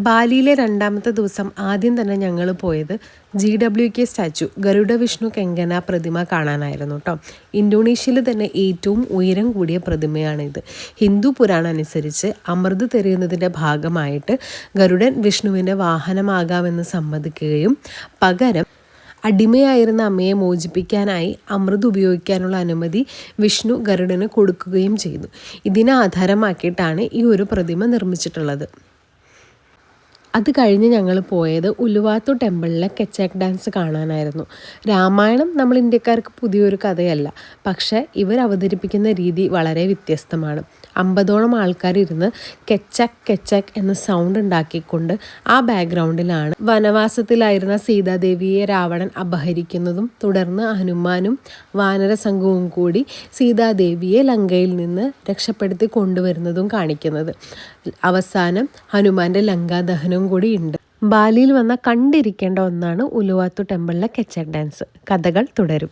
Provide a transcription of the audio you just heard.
ബാലിയിലെ രണ്ടാമത്തെ ദിവസം ആദ്യം തന്നെ ഞങ്ങൾ പോയത് GWK സ്റ്റാച്ചു ഗരുഡ വിഷ്ണു കെങ്കന പ്രതിമ കാണാനായിരുന്നു കേട്ടോ. ഇന്തോനേഷ്യയിൽ തന്നെ ഏറ്റവും ഉയരം കൂടിയ പ്രതിമയാണിത്. ഹിന്ദു പുരാണം അനുസരിച്ച് അമൃത് തെരയുന്നതിൻ്റെ ഭാഗമായിട്ട് ഗരുഡൻ വിഷ്ണുവിൻ്റെ വാഹനമാകാമെന്ന് സമ്മതിക്കുകയും പകരം അടിമയായിരുന്ന അമ്മയെ മോചിപ്പിക്കാനായി അമൃത് ഉപയോഗിക്കാനുള്ള അനുമതി വിഷ്ണു ഗരുഡന് കൊടുക്കുകയും ചെയ്തു. ഇതിനെ ആധാരമാക്കിയിട്ടാണ് ഈ ഒരു പ്രതിമ നിർമ്മിച്ചിട്ടുള്ളത്. അത് കഴിഞ്ഞ് ഞങ്ങൾ പോയത് ഉലുവാത്തു ടെമ്പിളിലെ കെച്ചാക്ക് ഡാൻസ് കാണാനായിരുന്നു. രാമായണം നമ്മൾ ഇന്ത്യക്കാർക്ക് പുതിയൊരു കഥയല്ല, പക്ഷേ ഇവർ അവതരിപ്പിക്കുന്ന രീതി വളരെ വ്യത്യസ്തമാണ്. 50ഓളം ആൾക്കാരിരുന്ന് കെച്ചാക്ക് കെച്ചാക്ക് എന്ന സൗണ്ട് ഉണ്ടാക്കിക്കൊണ്ട് ആ ബാക്ക്ഗ്രൗണ്ടിലാണ് വനവാസത്തിലായിരുന്ന സീതാദേവിയെ രാവണൻ അപഹരിക്കുന്നതും തുടർന്ന് ഹനുമാനും വാനര സംഘവും കൂടി സീതാദേവിയെ ലങ്കയിൽ നിന്ന് രക്ഷപ്പെടുത്തി കൊണ്ടുവരുന്നതും കാണിക്കുന്നത്. അവസാനം ഹനുമാന്റെ ലങ്കാദഹനവും കൂടി ഉണ്ട്. ബാലിയിൽ വന്ന കണ്ടിരിക്കേണ്ട ഒന്നാണ് ഉലുവാത്തു ടെമ്പിളിലെ കെച്ചാക്ക് ഡാൻസ്. കഥകൾ തുടരും.